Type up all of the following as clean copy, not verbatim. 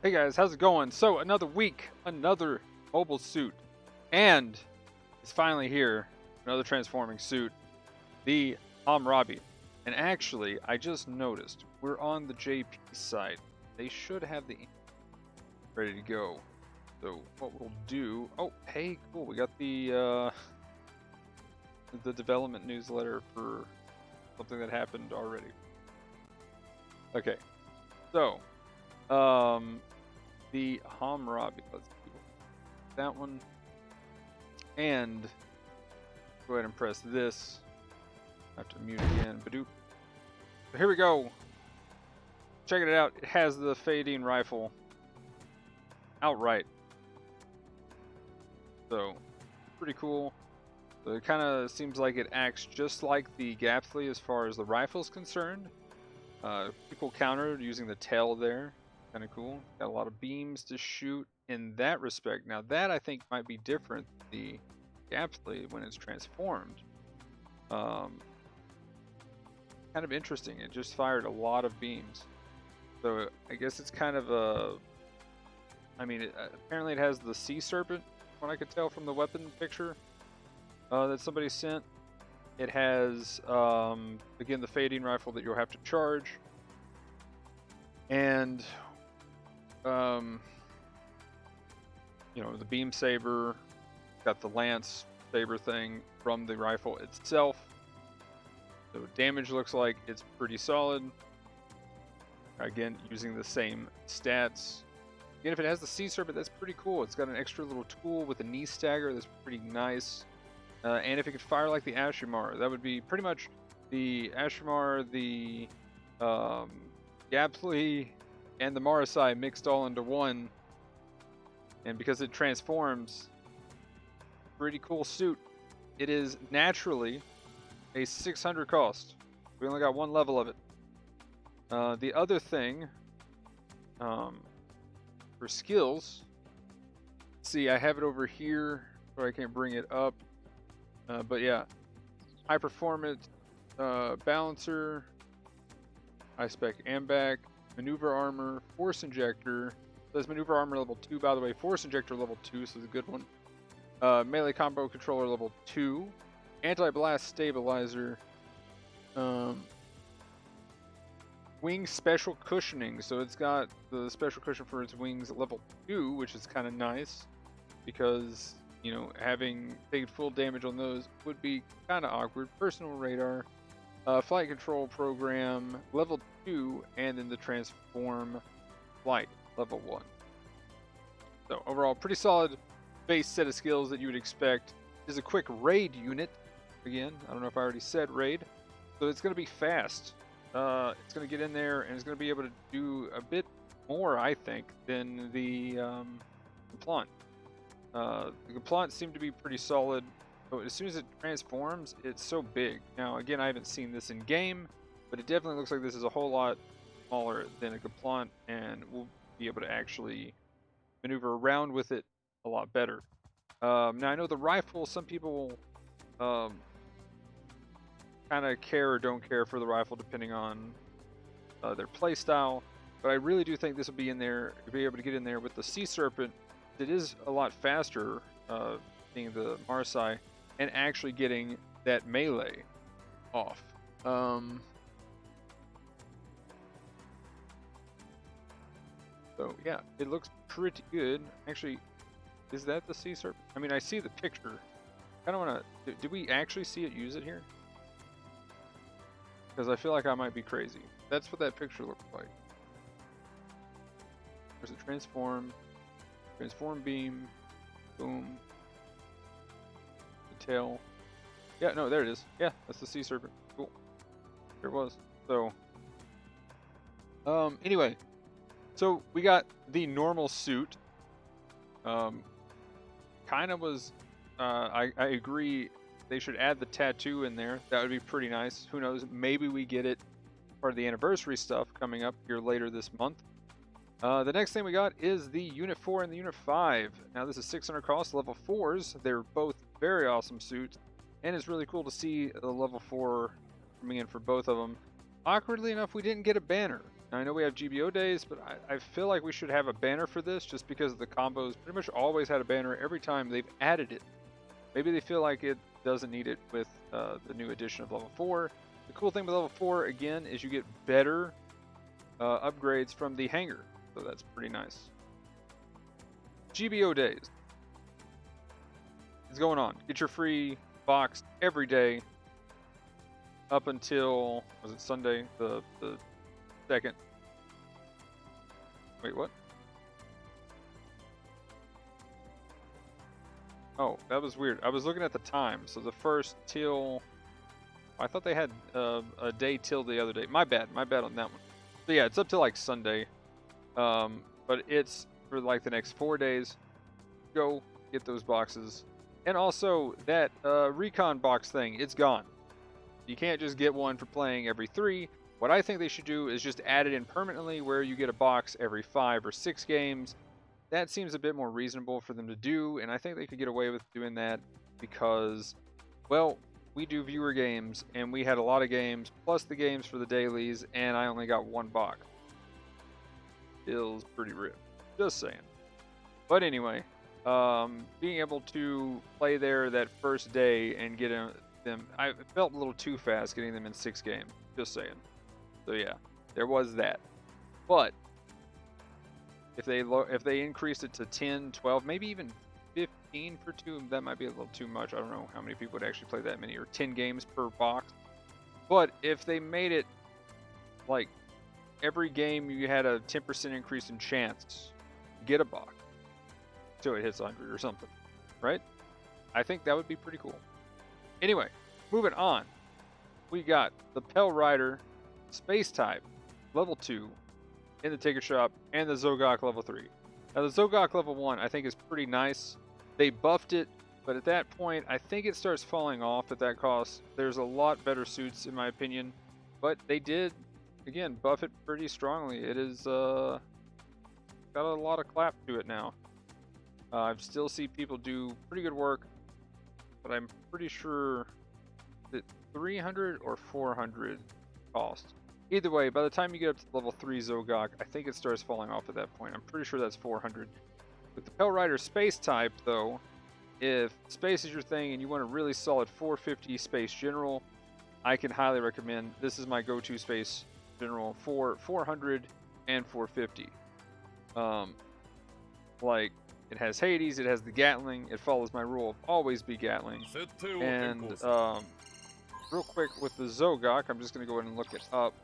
Hey guys, how's it going? So another week, another mobile suit, and it's finally here. Another transforming suit, the Hammurabi. And actually, I just noticed we're on the JP side. They should have the ink ready to go. So what we'll do? Oh, hey, cool. We got the development newsletter for something that happened already. Okay, so the Hammurabi. Let's do that one. And go ahead and press this. I have to mute again. Badoop. So here we go. Check it out. It has the fading rifle outright. So pretty cool. So it kind of seems like it acts just like the Gapsley as far as the rifle's concerned. People countered using the tail there. Kind of cool. Got a lot of beams to shoot in that respect. Now that I think might be different than the Gapsley when it's transformed. Kind of interesting. It just fired a lot of beams. So I guess it's kind of a... I mean, apparently it has the sea serpent, what I could tell from the weapon picture that somebody sent. It has, again, the fading rifle that you'll have to charge. And, you know, the beam saber, got the lance saber thing from the rifle itself. So damage looks like it's pretty solid. Again, using the same stats. Again, if it has the sea serpent, that's pretty cool. It's got an extra little tool with a knee stagger that's pretty nice. And if it could fire like the Ashimar, that would be pretty much the Ashimar, the Gapsley, and the Marasai mixed all into one. And because it transforms, pretty cool suit. It is naturally a 600 cost. We only got one level of it. The other thing, for skills, see, I have it over here, so I can't bring it up. But yeah, high performance balancer, high spec ambac, maneuver armor, force injector. Says maneuver armor level 2, by the way. Force injector level 2, so it's a good one. Melee combo controller level 2, anti-blast stabilizer, wing special cushioning. So it's got the special cushion for its wings at level 2, which is kind of nice because, you know, having taken full damage on those would be kind of awkward. Personal radar, flight control program, level 2, and then the transform flight, level 1. So overall, pretty solid base set of skills that you would expect. Is a quick raid unit. Again, I don't know if I already said raid. So it's going to be fast. It's going to get in there and it's going to be able to do a bit more, I think, than the Gaplant. The Gaplant seemed to be pretty solid, but as soon as it transforms, it's so big. Now, again, I haven't seen this in game, but it definitely looks like this is a whole lot smaller than a Gaplant, and we'll be able to actually maneuver around with it a lot better. Now, I know the rifle, some people kind of care or don't care for the rifle depending on their playstyle, but I really do think this will be in there, be able to get in there with the Sea Serpent. It is a lot faster, being the Marasai, and actually getting that melee off. So yeah, it looks pretty good. Actually, is that the Sea Serpent? I mean, I see the picture. I don't want to... Did we actually see it use it here? Because I feel like I might be crazy. That's what that picture looked like. There's a transform. Transform beam. Boom. The tail. Yeah, no, there it is. Yeah, that's the Sea Serpent. Cool. There it was. So, anyway. So, we got the normal suit. Kind of was... I agree, they should add the tattoo in there. That would be pretty nice. Who knows? Maybe we get it part of the anniversary stuff coming up here later this month. The next thing we got is the Unit 4 and the Unit 5. Now this is 600 cost, level 4s. They're both very awesome suits. And it's really cool to see the level 4 coming in for both of them. Awkwardly enough, we didn't get a banner. Now, I know we have GBO days, but I feel like we should have a banner for this just because the combos pretty much always had a banner every time they've added it. Maybe they feel like it doesn't need it with the new edition of level 4. The cool thing with level 4, again, is you get better upgrades from the hanger. So that's pretty nice. GBO days. It's going on. Get your free box every day up until, was it Sunday? The 2nd. Wait, what? Oh, that was weird. I was looking at the time. So the first till... I thought they had a day till the other day. My bad on that one. So yeah, it's up to like Sunday. But it's for like the next 4 days. Go get those boxes. And also, that recon box thing, it's gone. You can't just get one for playing every 3. What I think they should do is just add it in permanently where you get a box every 5 or 6 games. That seems a bit more reasonable for them to do, and I think they could get away with doing that because, well, we do viewer games, and we had a lot of games, plus the games for the dailies, and I only got 1 box. Feels pretty ripped. Just saying. But anyway, being able to play there that first day and get them, I felt a little too fast getting them in 6 games. Just saying. So yeah, there was that. But if they increased it to 10, 12, maybe even 15 for 2, that might be a little too much. I don't know how many people would actually play that many, or 10 games per box. But if they made it like every game you had a 10% increase in chance to get a box till it hits 100 or something, right? I think that would be pretty cool. Anyway, moving on. We got the Pell Rider Space Type level 2 in the Ticket Shop and the Zogok level 3. Now the Zogok level 1 I think is pretty nice. They buffed it, but at that point I think it starts falling off at that cost. There's a lot better suits in my opinion, but they did, again, buff it pretty strongly. It is got a lot of clap to it now. I still see people do pretty good work, but I'm pretty sure that 300 or 400 cost. Either way, by the time you get up to level 3 Zogok, I think it starts falling off at that point. I'm pretty sure that's 400. With the Pell Rider Space Type, though, if space is your thing and you want a really solid 450 Space General, I can highly recommend. This is my go-to Space General for 400 and 450. Like, it has Hades, it has the Gatling, it follows my rule of always be Gatling. And real quick with the Zogok, I'm just going to go ahead and look it up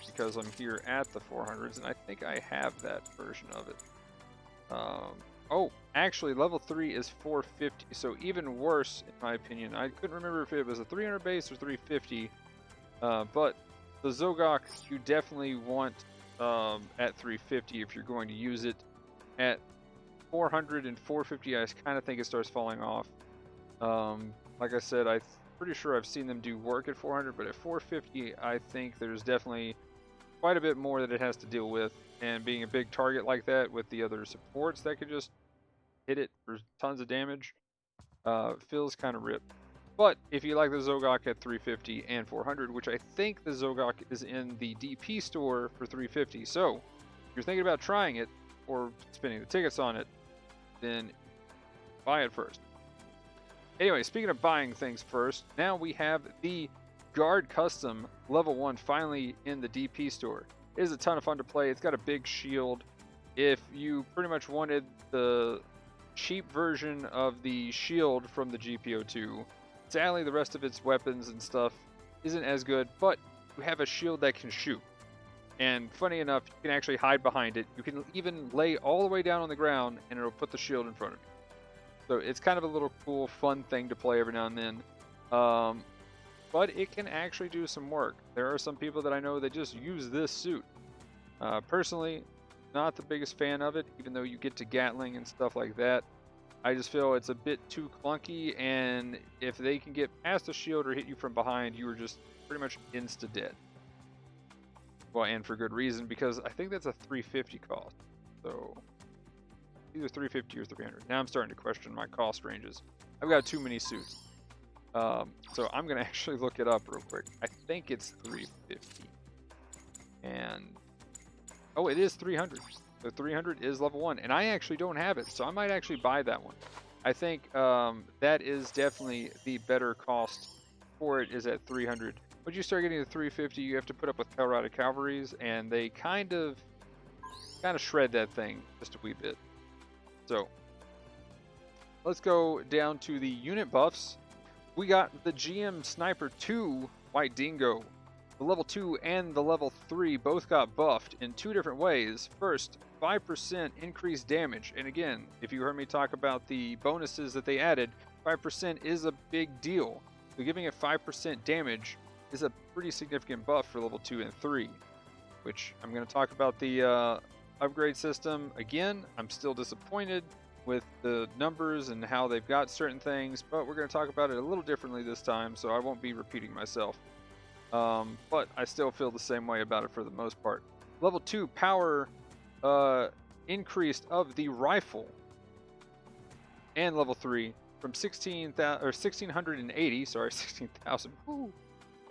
because I'm here at the 400s, and I think I have that version of it. Oh, actually, level 3 is 450, so even worse, in my opinion. I couldn't remember if it was a 300 base or 350, but the Zogok you definitely want at 350 if you're going to use it. At 400 and 450, I kind of think it starts falling off. Like I said, I'm pretty sure I've seen them do work at 400, but at 450, I think there's definitely quite a bit more that it has to deal with. And being a big target like that with the other supports that could just hit it for tons of damage, feels kind of ripped. But if you like the Zogok at 350 and 400, which I think the Zogok is in the DP store for 350, so if you're thinking about trying it or spending the tickets on it, then buy it first. Anyway, speaking of buying things first, now we have the Guard Custom level 1 finally in the DP store. It is a ton of fun to play. It's got a big shield. If you pretty much wanted the cheap version of the shield from the GBO2, sadly the rest of its weapons and stuff isn't as good, but you have a shield that can shoot. And funny enough, you can actually hide behind it. You can even lay all the way down on the ground and it'll put the shield in front of you. So it's kind of a little cool, fun thing to play every now and then. But it can actually do some work. There are some people that I know that just use this suit. Personally, not the biggest fan of it, even though you get to Gatling and stuff like that. I just feel it's a bit too clunky, and if they can get past the shield or hit you from behind, you are just pretty much insta-dead. Well, and for good reason, because I think that's a 350 cost. So, either 350 or 300. Now I'm starting to question my cost ranges. I've got too many suits. So I'm going to actually look it up real quick. I think it's 350. And Oh, it is 300. So 300 is level 1, and I actually don't have it, so I might actually buy that one. I think that is definitely the better cost for it is at 300. Once you start getting to 350, you have to put up with Colorado Cavalries, and they kind of shred that thing just a wee bit. So let's go down to the unit buffs. We got the GM Sniper 2 White Dingo. The level 2 and the level 3 both got buffed in two different ways. First, 5% increased damage. And again, if you heard me talk about the bonuses that they added, 5% is a big deal. So giving it 5% damage is a pretty significant buff for level 2 and 3. Which I'm going to talk about the upgrade system. Again, I'm still disappointed with the numbers and how they've got certain things, but we're going to talk about it a little differently this time, so I won't be repeating myself. But I still feel the same way about it for the most part. Level 2 power increased of the rifle, and level 3 from 1680, sorry, 16,000,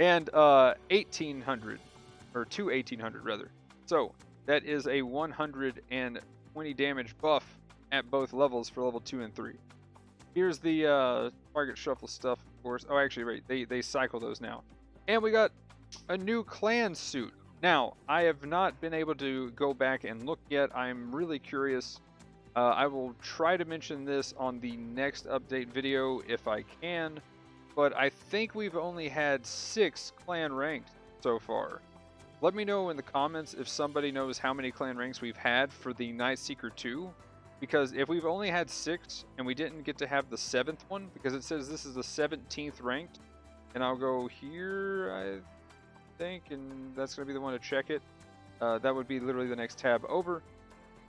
and 1800, or to 1800 rather. So that is a 120 damage buff at both levels for level 2 and 3. Here's the target shuffle stuff, of course. Oh, actually, right, they cycle those now. And we got a new clan suit. Now, I have not been able to go back and look yet. I'm really curious. I will try to mention this on the next update video if I can. But I think we've only had 6 clan ranks so far. Let me know in the comments if somebody knows how many clan ranks we've had for the Night Seeker 2. Because if we've only had 6 and we didn't get to have the 7th one, because it says this is the 17th ranked, and I'll go here, I think, and that's going to be the one to check it. That would be literally the next tab over.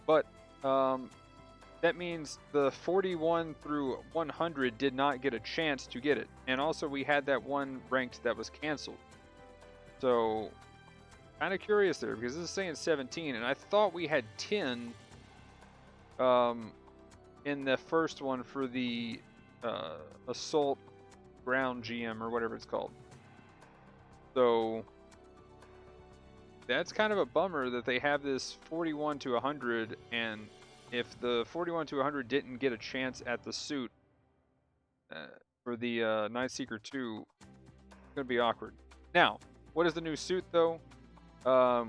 But that means the 41 through 100 did not get a chance to get it. And also we had that one ranked that was canceled. So, kind of curious there, because this is saying 17, and I thought we had 10 in the first one for the Assault Ground GM or whatever it's called. So that's kind of a bummer that they have this 41 to 100, and if the 41 to 100 didn't get a chance at the suit for the Night Seeker 2, it's going to be awkward. Now, what is the new suit though?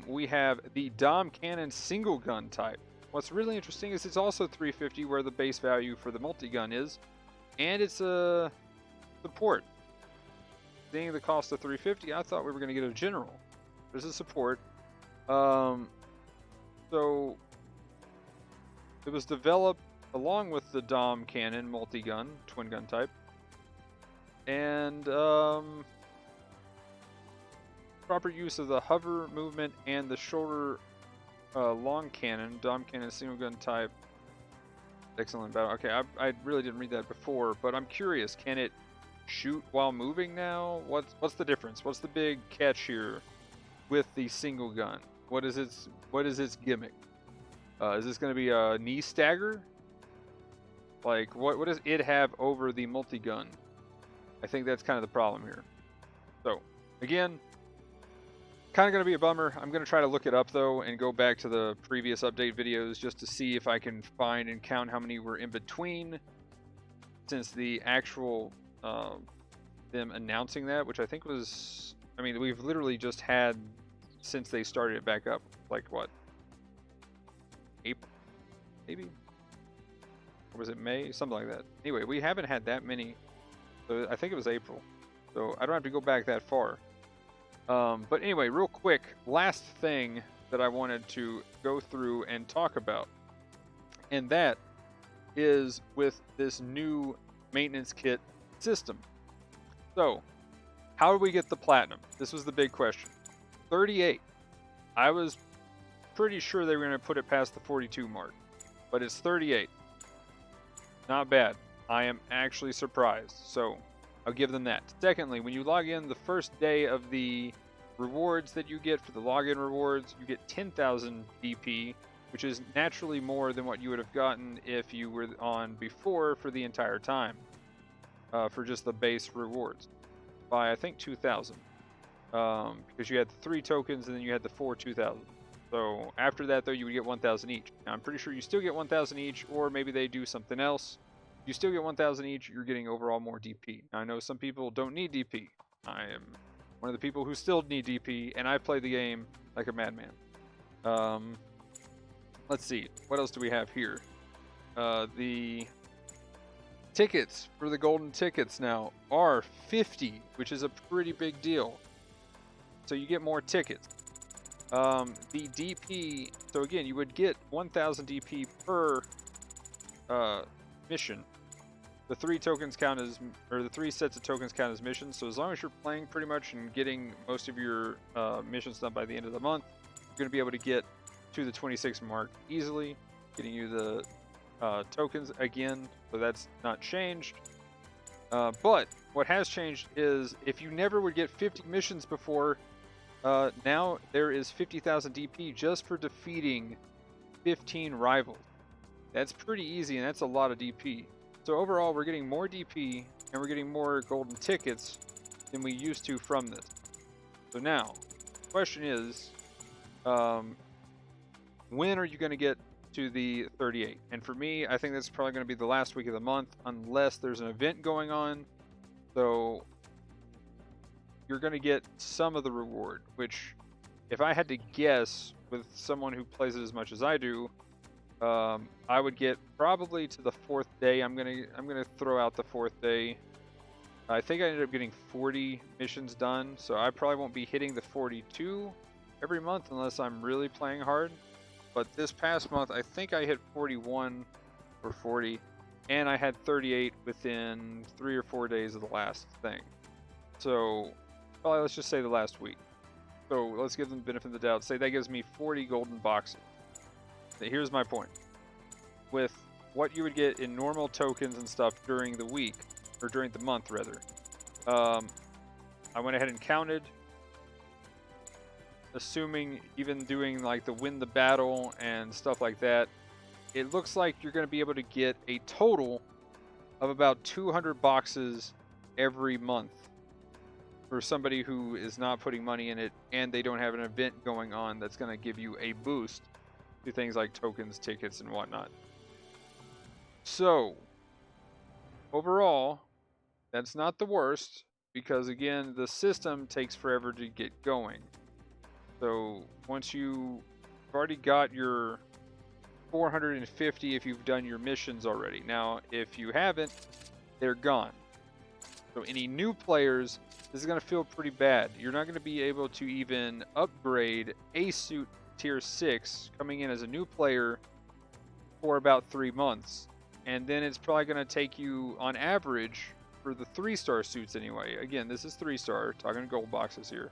We have the Dom Cannon single gun type. What's really interesting is it's also 350 where the base value for the multi-gun is, and it's a support. Seeing the cost of 350, I thought we were going to get a general. There's a support. So it was developed along with the Dom Cannon multi-gun, twin gun type, and proper use of the hover movement and the shoulder long cannon, Dom Cannon single gun type, excellent battle. Okay, I really didn't read that before, but I'm curious, can it shoot while moving now? What's the difference? What's the big catch here with the single gun? What is its gimmick? Is this going to be a knee stagger? Like, what does it have over the multi-gun? I think that's kind of the problem here. So, again, kind of going to be a bummer. I'm going to try to look it up, though, and go back to the previous update videos just to see if I can find and count how many were in between, since the actual them announcing that, which I think was, I mean, we've literally just had since they started it back up, like what, April, maybe? Or was it May? Something like that. Anyway, we haven't had that many, so I think it was April. So I don't have to go back that far. But anyway, real quick, last thing that I wanted to go through and talk about, and that is with this new maintenance kit system. So, how do we get the platinum? This was the big question. 38. I was pretty sure they were going to put it past the 42 mark, but it's 38. Not bad. I am actually surprised, so I'll give them that. Secondly, when you log in the first day of the rewards that you get for the login rewards, you get 10,000 DP, which is naturally more than what you would have gotten if you were on before for the entire time, for just the base rewards, by I think 2,000, because you had the 3 tokens and then you had the 4 2,000. So after that, though, you would get 1,000 each. Now, I'm pretty sure you still get 1,000 each, or maybe they do something else. You still get 1,000 each, you're getting overall more DP. Now, I know some people don't need DP. I am one of the people who still need DP, and I play the game like a madman. Let's see. What else do we have here? The tickets for the golden tickets now are 50, which is a pretty big deal. So you get more tickets. The DP, so again, you would get 1,000 DP per mission. The 3 tokens count as, or the 3 sets of tokens count as missions. So as long as you're playing pretty much and getting most of your missions done by the end of the month, you're going to be able to get to the 26 mark easily, getting you the tokens again. So that's not changed. But what has changed is if you never would get 50 missions before, now there is 50,000 DP just for defeating 15 rivals. That's pretty easy, and that's a lot of DP. So overall, we're getting more DP, and we're getting more golden tickets than we used to from this. So now, the question is, when are you going to get to the 38? And for me, I think that's probably going to be the last week of the month, unless there's an event going on. So you're going to get some of the reward, which, if I had to guess with someone who plays it as much as I do, I would get probably to the 4th day. I'm gonna throw out the 4th day. I think I ended up getting 40 missions done, so I probably won't be hitting the 42 every month unless I'm really playing hard. But this past month, I think I hit 41 or 40, and I had 38 within 3 or 4 days of the last thing. So probably, let's just say the last week. So let's give them the benefit of the doubt. Say that gives me 40 golden boxes. Here's my point. With what you would get in normal tokens and stuff during the week, or during the month rather, I went ahead and counted, assuming even doing like the win the battle and stuff like that, it looks like you're going to be able to get a total of about 200 boxes every month for somebody who is not putting money in it and they don't have an event going on that's going to give you a boost to things like tokens, tickets, and whatnot. So, overall, that's not the worst, because again, the system takes forever to get going. So, once you've already got your 450 if you've done your missions already. Now, if you haven't, they're gone. So, any new players, this is going to feel pretty bad. You're not going to be able to even upgrade a suit tier 6 coming in as a new player for about 3 months, and then it's probably going to take you on average for the 3-star suits anyway, again this is 3-star, talking gold boxes here,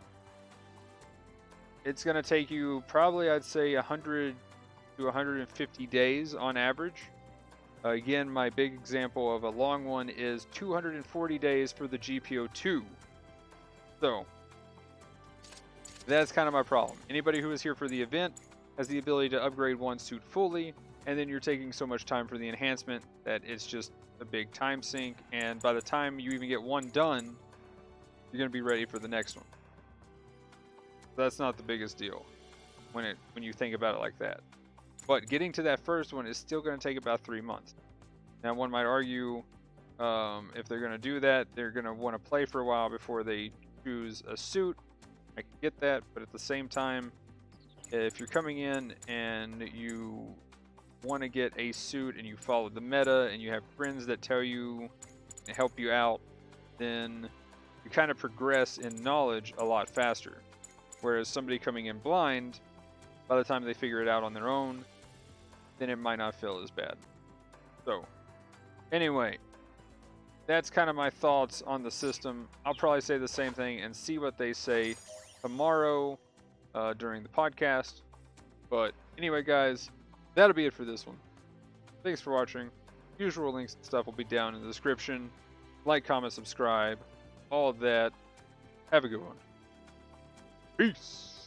it's going to take you probably, I'd say, 100 to 150 days on average. Again, my big example of a long one is 240 days for the GBO2. So that's kind of my problem. Anybody who is here for the event has the ability to upgrade one suit fully, and then you're taking so much time for the enhancement that it's just a big time sink, and by the time you even get one done, you're going to be ready for the next one. So that's not the biggest deal when you think about it like that. But getting to that first one is still going to take about 3 months. Now, one might argue if they're going to do that, they're going to want to play for a while before they choose a suit. I can get that, but at the same time, if you're coming in and you want to get a suit and you follow the meta and you have friends that tell you and help you out, then you kind of progress in knowledge a lot faster. Whereas somebody coming in blind, by the time they figure it out on their own, then it might not feel as bad. So, anyway, that's kind of my thoughts on the system. I'll probably say the same thing and see what they say tomorrow during the podcast. But anyway, guys, that'll be it for this one. Thanks for watching. Usual links and stuff will be down in the description. Like, comment, subscribe, all of that. Have a good one. Peace.